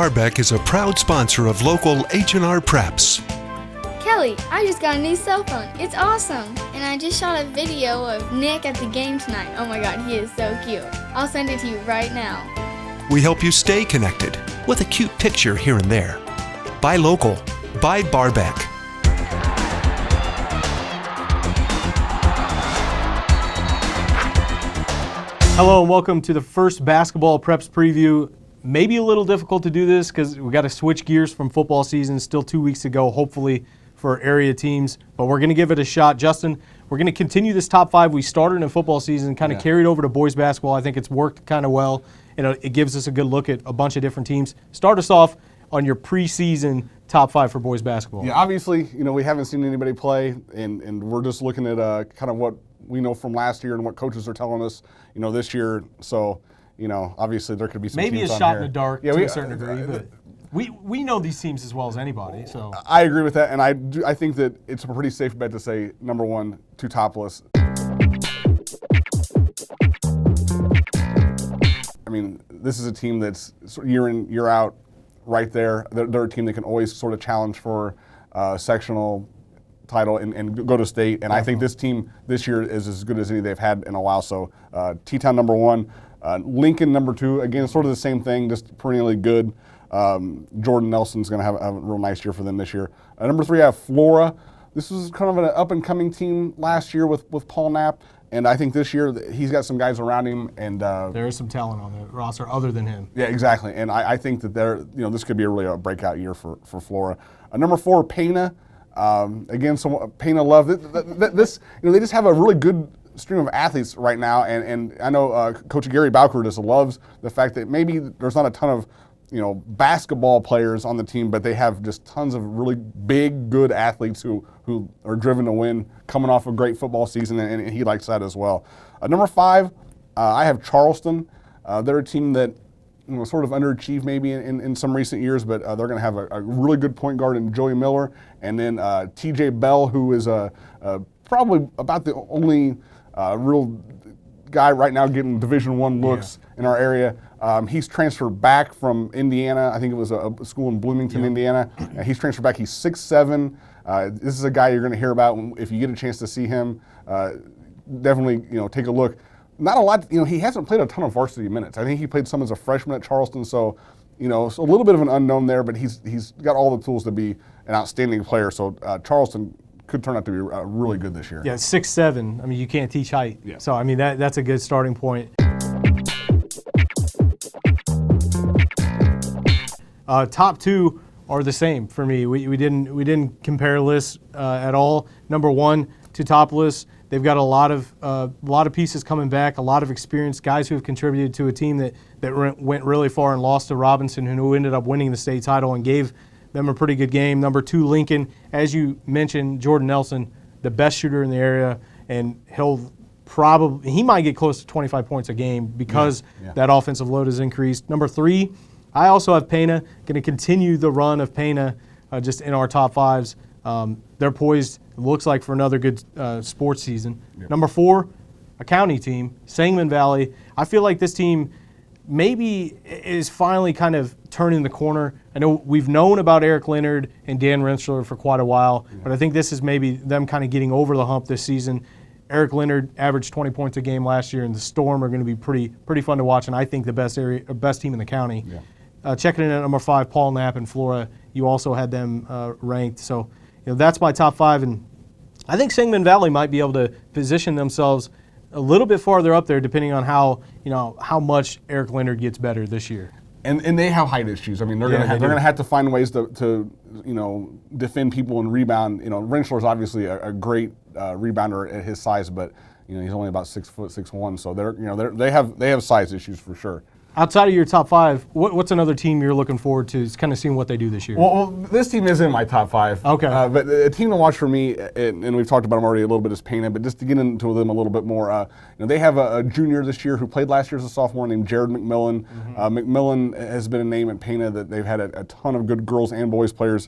Barbeck is a proud sponsor of local H&R Preps. Kelly, I just got a new cell phone. It's awesome. And I just shot a video of Nick at the game tonight. Oh my God, he is so cute. I'll send it to you right now. We help you stay connected with a cute picture here and there. Buy local. Buy Barbeck. Hello and welcome to the first basketball preps preview. Maybe a little difficult to do this because we got to switch gears from football season. Still 2 weeks to go, hopefully, for area teams. But we're going to give it a shot. Justin, we're going to continue this top five we started in football season, kind of carried over to boys basketball. I think it's worked kind of well. It gives us a good look at a bunch of different teams. Start us off on your preseason top five for boys basketball. Yeah, obviously, we haven't seen anybody play, and we're just looking at kind of what we know from last year and what coaches are telling us, this year. So, obviously there could be some maybe teams a on shot here. in the dark to a certain degree, but we know these teams as well as anybody. So I agree with that, and I think that it's a pretty safe bet to say number one, two topless. I mean, this is a team that's year in, year out, right there. They're a team that can always sort of challenge for sectional title and go to state. And I think this team this year is as good as any they've had in a while. So T-Town number one, Lincoln number two, again, sort of the same thing, just perennially good. Jordan Nelson's going to have a real nice year for them this year. Number three, I have Flora. This was kind of an up-and-coming team last year with Paul Knapp. And I think this year he's got some guys around him, and there is some talent on the roster other than him. Yeah, exactly. And I think that this could be really a breakout year for Flora. Number four, Pena. Again, some Pena love. This they just have a really good stream of athletes right now, and I know Coach Gary Bowker just loves the fact that maybe there's not a ton of basketball players on the team, but they have just tons of really big, good athletes who are driven to win, coming off a great football season, and he likes that as well. Number five, I have Charleston. They're a team that sort of underachieved maybe in some recent years, but they're going to have a really good point guard in Joey Miller, and then T.J. Bell, who is probably about the only real guy right now getting Division I looks in our area. He's transferred back from Indiana. I think it was a school in Bloomington, Indiana. He's transferred back. He's 6'7". This is a guy you're going to hear about if you get a chance to see him. Definitely, take a look. Not a lot. He hasn't played a ton of varsity minutes. I think he played some as a freshman at Charleston. So, so a little bit of an unknown there. But he's got all the tools to be an outstanding player. So Charleston could turn out to be really good this year. Yeah, 6'7". I mean, you can't teach height. Yeah. So I mean, that's a good starting point. Top two are the same for me. We didn't compare lists at all. Number one to topless. They've got a lot of pieces coming back, a lot of experience, guys who have contributed to a team that went really far and lost to Robinson, who ended up winning the state title and gave them a pretty good game. Number two, Lincoln. As you mentioned, Jordan Nelson, the best shooter in the area, and he might get close to 25 points a game because that offensive load has increased. Number three, I also have Pena, going to continue the run of Pena just in our top fives. They're poised, it looks like, for another good sports season. Yep. Number four, a county team, Sangamon Valley. I feel like this team maybe is finally kind of turning the corner. I know we've known about Eric Leonard and Dan Rensler for quite a while, but I think this is maybe them kind of getting over the hump this season. Eric Leonard averaged 20 points a game last year, and the Storm are going to be pretty fun to watch, and I think the best team in the county. Yeah. Checking in at number five, Paul Knapp and Flora. You also had them ranked. So that's my top five, and I think Sangamon Valley might be able to position themselves a little bit farther up there, depending on how much Eric Leonard gets better this year. And they have height issues. I mean, they're going to have to find ways to defend people and rebound. Rensler's obviously a great rebounder at his size, but he's only about 6 foot 6'1", so they have size issues for sure. Outside of your top five, what's another team you're looking forward to kind of seeing what they do this year? Well, this team is in my top five. Okay. But a team to watch for me, and we've talked about them already a little bit, is Pena, but just to get into them a little bit more, they have a junior this year who played last year as a sophomore named Jared McMillan. McMillan has been a name at Pena that they've had a ton of good girls and boys players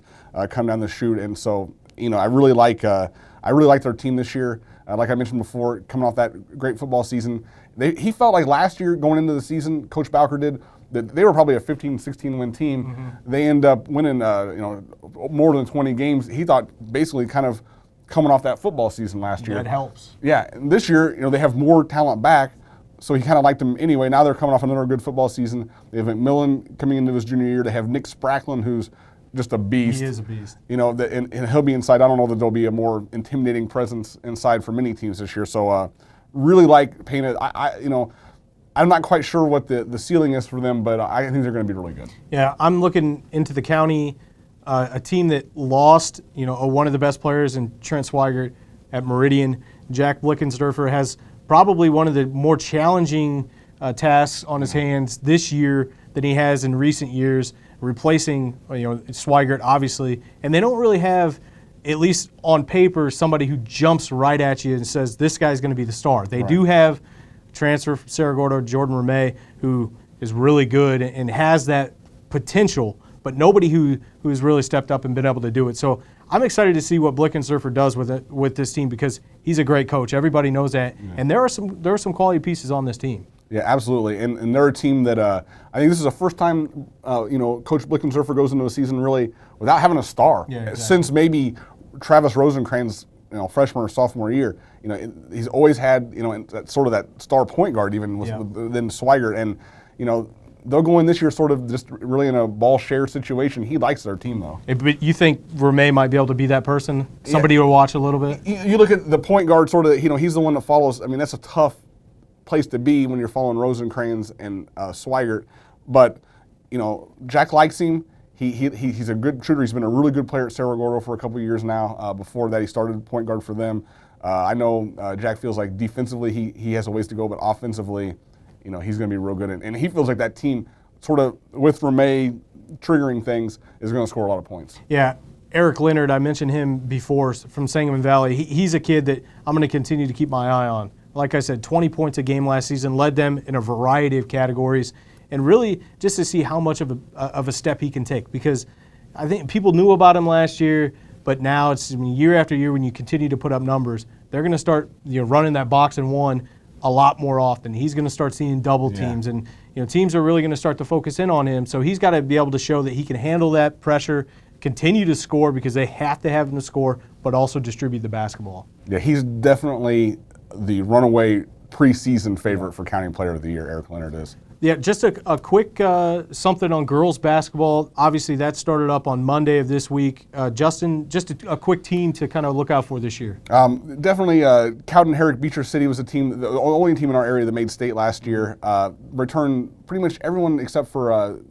come down the chute, and so I really like their team this year. Like I mentioned before, coming off that great football season, he felt like last year going into the season, Coach Bowker did, They were probably a 15, 16 win team. They end up winning, more than 20 games. He thought basically kind of coming off that football season last year. That helps. Yeah, and this year, they have more talent back, so he kind of liked them anyway. Now they're coming off another good football season. They have McMillan coming into his junior year. They have Nick Spracklin, who's just a beast. He is a beast. And he'll be inside. I don't know that there'll be a more intimidating presence inside for many teams this year. So really like Pena. I'm not quite sure what the ceiling is for them, but I think they're going to be really good. Yeah, I'm looking into the county, a team that lost, one of the best players in Trent Swigert at Meridian. Jack Blickensderfer has probably one of the more challenging tasks on his hands this year than he has in recent years, replacing Swigert, obviously. And they don't really have, at least on paper, somebody who jumps right at you and says, this guy's going to be the star. They do have transfer from Cerro Gordo, Jordan Ramey, who is really good and has that potential, but nobody who has really stepped up and been able to do it. So I'm excited to see what Blickensderfer does with this team, because he's a great coach. Everybody knows that, and there are some quality pieces on this team. Yeah, absolutely, and they're a team that I think this is the first time Coach Blickensderfer goes into a season really without having a star since maybe Travis Rosencrantz freshman or sophomore year. He's always had sort of that star point guard even than Swigert, and they'll go in this year sort of just really in a ball share situation. He likes their team though. But you think Ramey might be able to be that person? Somebody to watch a little bit. You look at the point guard sort of. He's the one that follows. I mean, that's a tough place to be when you're following Rosencrantz and Swigert, but Jack likes him. He's a good shooter. He's been a really good player at Cerro Gordo for a couple of years now. Before that, he started point guard for them. I know Jack feels like defensively he has a ways to go, but offensively, he's going to be real good. And he feels like that team, sort of with Ramey triggering things, is going to score a lot of points. Yeah. Eric Leonard, I mentioned him before from Sangamon Valley. He's a kid that I'm going to continue to keep my eye on. Like I said, 20 points a game last season, led them in a variety of categories, and really just to see how much of a step he can take, because I think people knew about him last year, but now it's year after year when you continue to put up numbers, they're going to start running that box and one a lot more often. He's going to start seeing double teams, and teams are really going to start to focus in on him. So he's got to be able to show that he can handle that pressure, continue to score because they have to have him to score, but also distribute the basketball. Yeah, he's definitely the runaway preseason favorite for County Player of the Year. Eric Leonard is. Yeah, just a quick something on girls basketball. Obviously, that started up on Monday of this week. Justin, just a quick team to kind of look out for this year. Definitely, Cowden Herrick Beecher City was a team, the only team in our area that made state last year. Returned pretty much everyone except for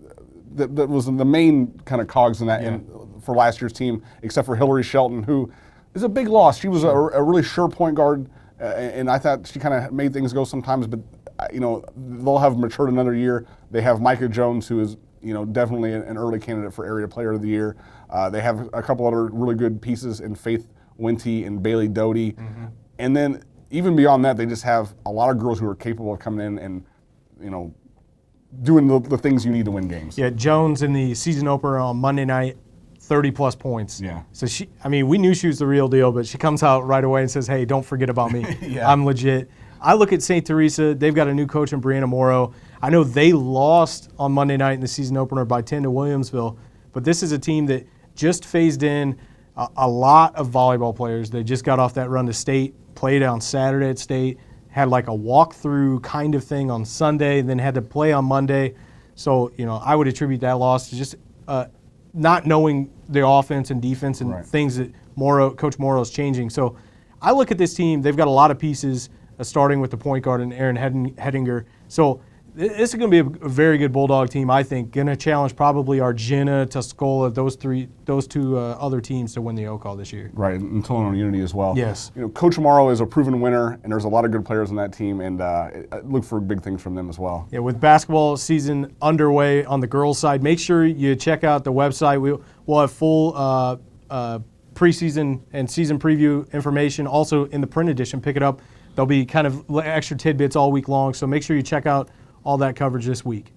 that was the main kind of cogs in that for last year's team, except for Hillary Shelton, who is a big loss. She was a really sure point guard, and I thought she kind of made things go sometimes, but they'll have matured another year. They have Micah Jones, who is definitely an early candidate for Area Player of the Year. They have a couple other really good pieces in Faith Winty and Bailey Doty. And then even beyond that, they just have a lot of girls who are capable of coming in and doing the things you need to win games. Yeah, Jones in the season opener on Monday night, 30-plus points. Yeah. So we knew she was the real deal, but she comes out right away and says, hey, don't forget about me. I'm legit. I look at St. Teresa. They've got a new coach in Brianna Morrow. I know they lost on Monday night in the season opener by 10 to Williamsville, but this is a team that just phased in a lot of volleyball players. They just got off that run to state, played on Saturday at state, had like a walkthrough kind of thing on Sunday, then had to play on Monday. So, I would attribute that loss to just not knowing the offense and defense and things that Coach Morrow is changing. So I look at this team. They've got a lot of pieces, starting with the point guard and Aaron Hedinger. So this is going to be a very good Bulldog team, I think. Going to challenge probably Argina, Tuscola, those two other teams to win the OCAL this year. Right, and Tolano Unity as well. Yes. Coach Morrow is a proven winner, and there's a lot of good players on that team, and look for big things from them as well. Yeah, with basketball season underway on the girls' side, make sure you check out the website. We'll have full preseason and season preview information also in the print edition. Pick it up. There'll be kind of extra tidbits all week long, so make sure you check out all that coverage this week.